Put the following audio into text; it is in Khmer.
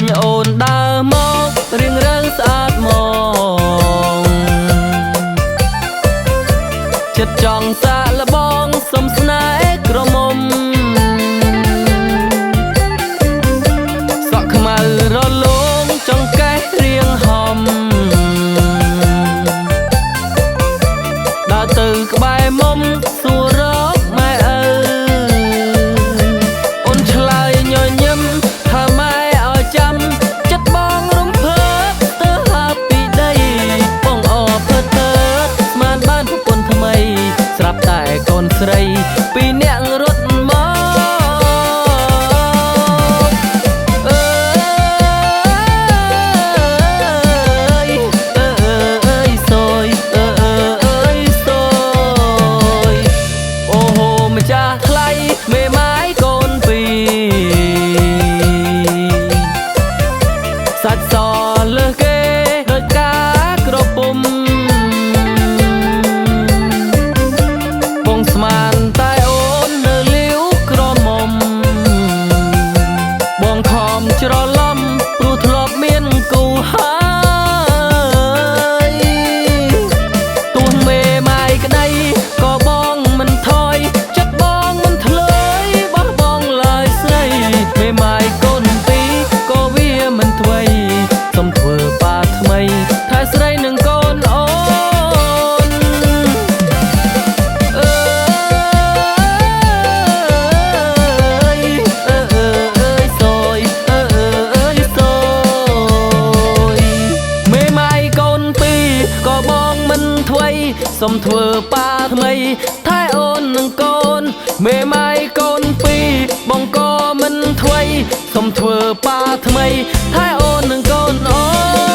ញអូនដើរមករៀងរើស្អាតមកចិត្តចង់សាកល្បងសុំស្នេហ៍ក្រមុំសក់ខ្មៅរលោងចង្កេះរៀងហំដើរទៅក្បែរមុំសួររកម៉ែឪអូនឆ្លើយញញឹមថាម៉ែឲ្យចាំចិត្តបងរំភើបទៅហើបពីដីបងអភើតើស្មានបានប្រពន្ធថ្មីស្រាប់តែកូនស្រីពីរនាក់រត់មកថ្លៃមេម៉ាយកូនពីសាច់សលើសគេដូចការក្រពុំបងស្មានតែអូននៅលាវក្រមុំបងខំច្រឡំព្រោះធ្លាប់មានគូហើយទោះមេម៉ាយក្តីក៏បងមិនថយម៉ាយកូនពីរក៏វាមិនថ្មីសុំធ្វើបាថ្មីថែស្រីនឹងកូនអូនអើយសយសយមេម៉ាយកូនពីរក៏បងមិនថ្មីសុំធ្វើបាថ្មីថែអូននឹងកូនមេម៉ាយកូនពីរបងក៏មិនថ្មីសុំធ្វើបាថ្មីថែអូននឹងកូនអូន